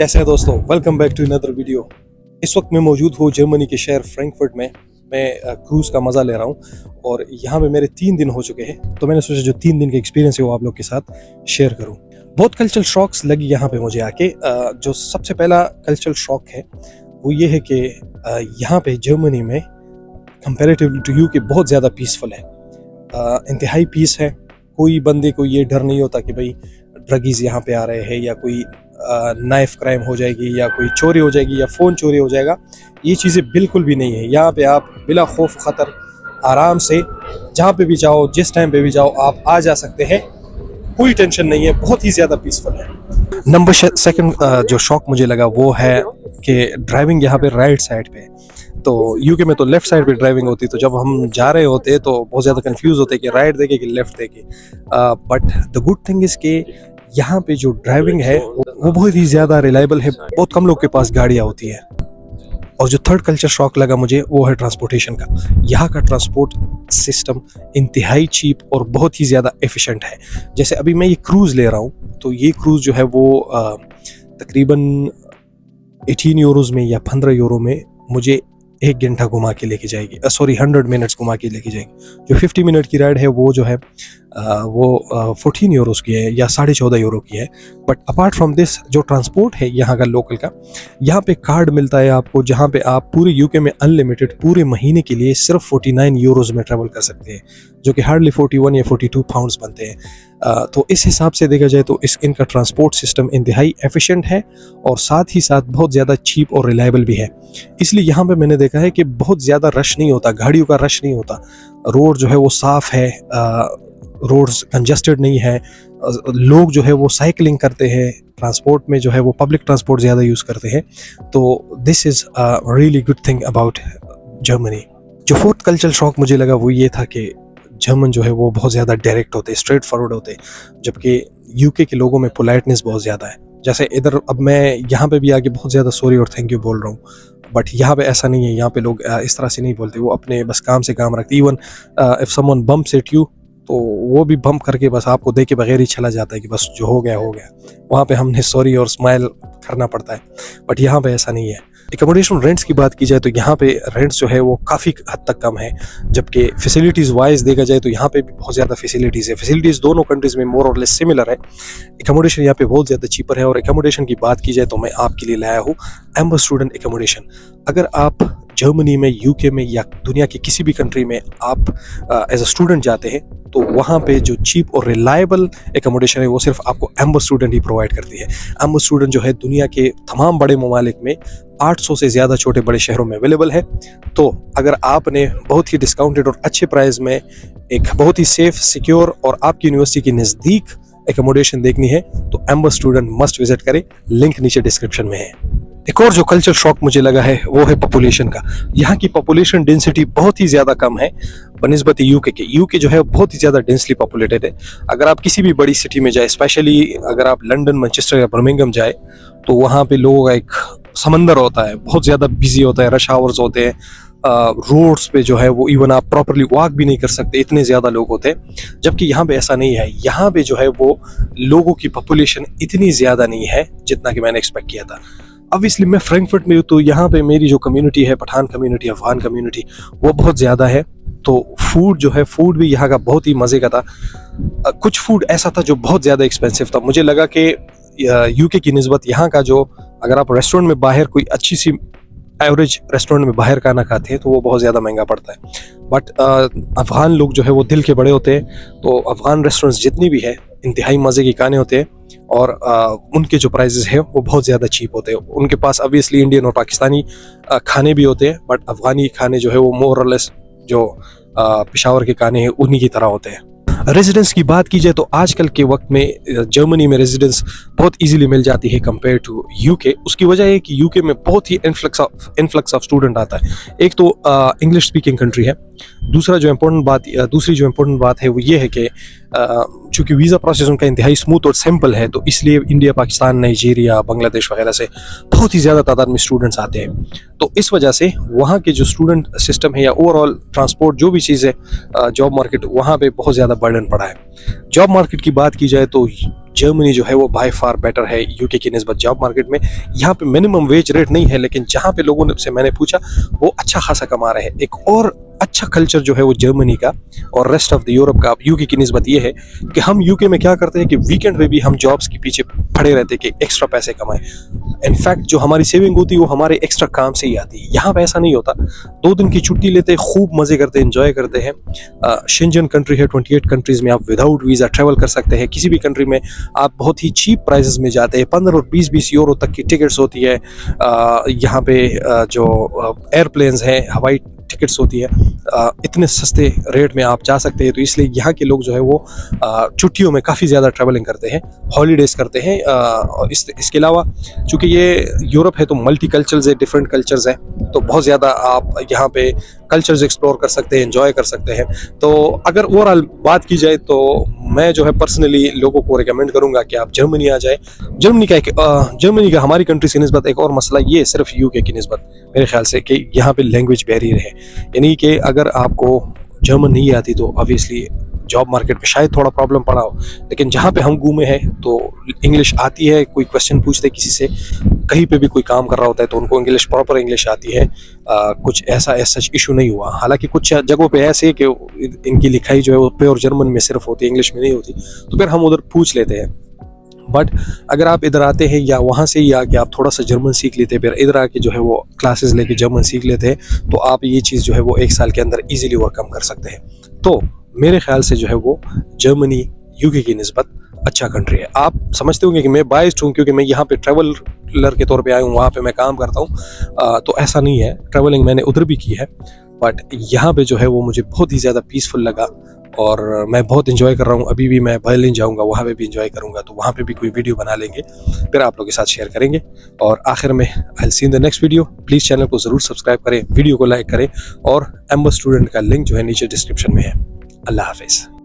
कैसे हैं दोस्तों, welcome back to another video. इस वक्त मैं मौजूद हूँ जर्मनी के शहर फ्रैंकफर्ट में। मैं क्रूज़ का मज़ा ले रहा हूँ और यहाँ पे मेरे 3 दिन हो चुके हैं, तो मैंने सोचा जो 3 दिन का एक्सपीरियंस है वो आप लोग के साथ शेयर करूँ। बहुत कल्चरल शॉक्स लगी यहाँ पे मुझे आके। जो सबसे पहला कल्चरल शॉक है वो ये है कि यहाँ पे जर्मनी में कंपैरेटिव टू यूके बहुत ज़्यादा पीसफुल है। इंतहाई पीस है। कोई बंदे को ये डर नहीं होता कि भाई ड्रगीज़ यहाँ पे आ रहे हैं या कोई नाइफ क्राइम हो जाएगी या कोई चोरी हो जाएगी या फ़ोन चोरी हो जाएगा। ये चीज़ें बिल्कुल भी नहीं है। यहाँ पे आप बिला खौफ ख़तर आराम से जहाँ पे भी जाओ, जिस टाइम पे भी जाओ, आप आ जा सकते हैं। कोई टेंशन नहीं है, बहुत ही ज़्यादा पीसफुल है। नंबर सेकंड जो शॉक मुझे लगा वो है कि ड्राइविंग यहाँ पे राइट साइड पे है। तो यूके में तो लेफ़्ट साइड पे ड्राइविंग होती, तो जब हम जा रहे होते तो बहुत ज़्यादा कंफ्यूज होते कि राइट देखे कि लेफ़्ट देखे। But the good thing is कि यहाँ पे जो ड्राइविंग है वो बहुत ही ज़्यादा रिलायबल है। बहुत कम लोग के पास गाड़ियाँ होती है। और जो थर्ड कल्चर शॉक लगा मुझे वो है ट्रांसपोर्टेशन का। यहाँ का ट्रांसपोर्ट सिस्टम इंतहाई चीप और बहुत ही ज़्यादा एफिशिएंट है। जैसे अभी मैं ये क्रूज़ ले रहा हूँ, तो ये क्रूज़ जो है वो तकरीबन 18 यूरोज़ में या 15 यूरो में मुझे 1 घंटा घुमा के लेके जाएगी। 100 मिनट्स घुमा के लेके जाएगी। जो 50 मिनट की राइड है वो जो है वो 14 यूरोज़ की है या 14.5 यूरो की है। बट अपार्ट फ्रॉम दिस जो ट्रांसपोर्ट है यहाँ का लोकल का, यहाँ पे कार्ड मिलता है आपको जहाँ पे आप पूरे यूके में अनलिमिटेड पूरे महीने के लिए सिर्फ 49 यूरोज़ में ट्रैवल कर सकते हैं, जो कि हार्डली 41 या 42 पाउंड्स बनते हैं। तो इस हिसाब से देखा जाए तो इनका ट्रांसपोर्ट सिस्टम इंतहाई एफिशिएंट है और साथ ही साथ बहुत ज़्यादा चीप और रिलायबल भी है। इसलिए यहाँ पे मैंने देखा है कि बहुत ज़्यादा रश नहीं होता, गाड़ियों का रश नहीं होता। रोड जो है वो साफ़ है, रोड्स कंजस्टेड नहीं है। लोग जो है वो साइकिलिंग करते हैं, ट्रांसपोर्ट में जो है वो पब्लिक ट्रांसपोर्ट ज़्यादा यूज़ करते हैं। तो this is a really good thing about Germany. जो फोर्थ कल्चरल शॉक मुझे लगा वो ये था कि जर्मन जो है वो बहुत ज़्यादा डायरेक्ट होते, स्ट्रेट फॉरवर्ड होते, जबकि यूके के लोगों में पोलाइटनेस बहुत ज़्यादा है। जैसे इधर अब मैं यहाँ पे भी आके बहुत ज़्यादा सॉरी और थैंक यू बोल रहा हूँ, बट यहाँ पे ऐसा नहीं है। यहाँ पे लोग इस तरह से नहीं बोलते, वो अपने बस काम से काम रखते। Even if someone bumps at you, तो वो भी बम्प करके बस आपको देखे बगैर ही चला जाता है कि बस जो हो गया हो गया। वहाँ पे हमने सॉरी और स्माइल करना पड़ता है, बट यहाँ पे ऐसा नहीं है। एकोमोडेशन रेंट्स की बात की जाए तो यहाँ पे रेंट्स जो है वो काफ़ी हद तक कम है, जबकि फैसिलिटीज़ वाइज देखा जाए तो यहाँ पे भी बहुत ज़्यादा फैसिलिटीज़ है। फैसिलिटीज़ दोनों कंट्रीज़ में मोर और लेस सिमिलर है। एकोमोडेशन यहाँ पे बहुत ज़्यादा चीपर है। और एकोमोडेशन की बात की जाए तो मैं आपके लिए लाया हूँ एम्बर स्टूडेंट एकोमोडेशन। अगर आप जर्मनी में, यूके में या दुनिया की किसी भी कंट्री में आप एज अ स्टूडेंट जाते हैं, तो वहाँ पे जो चीप और रिलायबल एकोमोडेशन है वो सिर्फ आपको एम्बर स्टूडेंट ही प्रोवाइड करती है। एम्बर स्टूडेंट जो है दुनिया के तमाम बड़े ममालिक में 800 से ज़्यादा छोटे बड़े शहरों में अवेलेबल है। तो अगर आपने बहुत ही डिस्काउंटेड और अच्छे प्राइस में एक बहुत ही सेफ, सिक्योर और आपकी यूनिवर्सिटी के नज़दीक एकोमोडेशन देखनी है तो एम्बर स्टूडेंट मस्ट विजिट करें। लिंक नीचे डिस्क्रिप्शन में है। एक और जो कल्चर शॉक मुझे लगा है वो है पॉपुलेशन का। यहाँ की पॉपुलेशन डेंसिटी बहुत ही ज़्यादा कम है बनिस्बत यूके के। यूके जो है बहुत ही ज़्यादा डेंसली पॉपुलेटेड है। अगर आप किसी भी बड़ी सिटी में जाए, स्पेशली अगर आप लंदन, मैनचेस्टर या बर्मिंघम जाए, तो वहाँ पे लोगों का एक समंदर होता है, बहुत ज़्यादा बिजी होता है, रश आवर्स होते हैं। रोड्स पे जो है वो इवन आप प्रॉपरली वॉक भी नहीं कर सकते, इतने ज़्यादा लोग होते हैं। जबकि यहाँ पे ऐसा नहीं है। यहाँ पे जो है वो लोगों की पॉपुलेशन इतनी ज़्यादा नहीं है जितना कि मैंने एक्सपेक्ट किया था। ऑब्वियसली मैं फ्रैंकफर्ट में हूँ, तो यहाँ पे मेरी जो कम्युनिटी है, पठान कम्युनिटी, अफगान कम्युनिटी, वो बहुत ज़्यादा है। तो फूड जो है, फूड भी यहाँ का बहुत ही मज़े का था। कुछ फूड ऐसा था जो बहुत ज़्यादा एक्सपेंसिव था। मुझे लगा कि यूके की निस्बत यहाँ का जो, अगर आप रेस्टोरेंट में बाहर कोई अच्छी सी एवरेज रेस्टोरेंट में बाहर खाना खाते हैं तो वो बहुत ज़्यादा महंगा पड़ता है। बट अफ़गान लोग जो है वो दिल के बड़े होते हैं, तो अफ़गान रेस्टोरेंट्स जितनी भी है इंतहाई मज़े के खाने होते हैं और उनके जो प्राइजेस हैं वो बहुत ज़्यादा चीप होते हैं। उनके पास ऑब्वियसली इंडियन और पाकिस्तानी खाने भी होते हैं, बट अफ़गानी खाने जो है वो मोर और लेस जो पेशावर के खाने हैं उन्हीं की तरह होते हैं। रेजिडेंस की बात की जाए तो आजकल के वक्त में जर्मनी में रेजिडेंस बहुत इजीली मिल जाती है कंपेयर टू यूके। उसकी वजह है कि यूके में बहुत ही इन्फ्लक्स ऑफ स्टूडेंट आता है। एक तो इंग्लिश स्पीकिंग कंट्री है। दूसरी जो इम्पोर्टेंट बात है वो ये है कि चूँकि वीज़ा प्रोसेस उनका इंतहाई स्मूथ और सिंपल है, तो इसलिए इंडिया, पाकिस्तान, नाइजीरिया, बांग्लादेश वगैरह से बहुत ही ज़्यादा तादाद में स्टूडेंट्स आते हैं। तो इस वजह से वहाँ के जो स्टूडेंट सिस्टम है या ओवरऑल ट्रांसपोर्ट जो भी चीज़ है, जॉब मार्केट, वहाँ पे बहुत ज़्यादा बर्डन पड़ा है। जॉब मार्केट की बात की जाए तो जर्मनी जो है वो बाय फार बेटर है यूके की निस्बत जॉब मार्केट में। यहाँ पे मिनिमम वेज रेट नहीं है, लेकिन जहाँ पे लोगों से मैंने पूछा वो अच्छा खासा कमा रहे हैं। एक और अच्छा कल्चर जो है वो जर्मनी का और रेस्ट ऑफ द यूरोप का यूके की निस्बत ये है कि हम यूके में क्या करते हैं कि वीकेंड पे भी हम जॉब्स के पीछे पड़े रहते हैं कि एक्स्ट्रा पैसे कमाएं। इनफैक्ट जो हमारी सेविंग होती है वो हमारे एक्स्ट्रा काम से ही आती है। यहाँ पे ऐसा नहीं होता। 2 दिन की छुट्टी लेते हैं, खूब मजे करते हैं, एंजॉय करते हैं। शेंजन कंट्री है, 28 कंट्रीज में आप विदाउट वीज़ा ट्रैवल कर सकते हैं। किसी भी कंट्री में आप बहुत ही चीप प्राइसेस में जाते हैं। 15 और 20 यूरो तक की टिकट्स होती है। यहाँ पे जो एयरप्लेन्स हैं, हवाई टिकट्स होती है, इतने सस्ते रेट में आप जा सकते हैं। तो इसलिए यहाँ के लोग जो है वो छुट्टियों में काफ़ी ज़्यादा ट्रैवलिंग करते हैं, हॉलीडेज़ करते हैं। इसके अलावा चूँकि ये यूरोप है तो मल्टी कल्चर्स है, डिफरेंट कल्चर्स हैं, तो बहुत ज़्यादा आप यहाँ पे कल्चर्स एक्सप्लोर कर सकते हैं, एंजॉय कर सकते हैं। तो अगर ओवरऑल बात की जाए तो मैं जो है पर्सनली लोगों को रिकमेंड करूँगा कि आप जर्मनी आ जाए। जर्मनी का हमारी कंट्री की निस्बत एक और मसला ये सिर्फ यूके की निस्बत मेरे ख्याल से कि यहाँ पे लैंग्वेज बैरियर है। यानी कि अगर आपको जर्मन नहीं आती तो ऑब्वियसली जॉब मार्केट में शायद थोड़ा प्रॉब्लम पड़ा हो, लेकिन जहाँ पे हम घूमे हैं तो इंग्लिश आती है। कोई क्वेश्चन पूछते किसी से, कहीं पे भी कोई काम कर रहा होता है तो उनको इंग्लिश, प्रॉपर इंग्लिश आती है। कुछ ऐसा सच इशू नहीं हुआ। हालांकि कुछ जगहों पे ऐसे है कि इनकी लिखाई जो है वो प्योर जर्मन में सिर्फ होती है, इंग्लिश में नहीं होती, तो फिर हम उधर पूछ लेते हैं। बट अगर आप इधर आते हैं या वहाँ से ही आके आप थोड़ा सा जर्मन सीख लेते हैं, फिर इधर आके जो है वो क्लासेस लेके जर्मन सीख लेते हैं, तो आप ये चीज़ जो है वो 1 साल के अंदर इजीली ओवरकम कर सकते हैं। तो मेरे ख्याल से जो है वो जर्मनी यूके की निस्बत अच्छा कंट्री है। आप समझते होंगे कि मैं बायस्ड हूँ क्योंकि मैं यहाँ पे ट्रैवलर के तौर पे आया हूँ, वहाँ पे मैं काम करता हूँ। तो ऐसा नहीं है, ट्रैवलिंग मैंने उधर भी की है, बट यहाँ पे जो है वो मुझे बहुत ही ज़्यादा पीसफुल लगा और मैं बहुत इंजॉय कर रहा हूँ। अभी भी मैं बर्लिन जाऊँगा, वहाँ पे भी इंजॉय करूँगा, तो वहाँ पे भी कोई वीडियो बना लेंगे, फिर आप लोगों के साथ शेयर करेंगे। और आखिर में I will see in the next video. Please channel को ज़रूर सब्सक्राइब करें, वीडियो को लाइक करें और एम्बा स्टूडेंट का लिंक जो है नीचे डिस्क्रिप्शन में है। अल्लाह हाफिज़।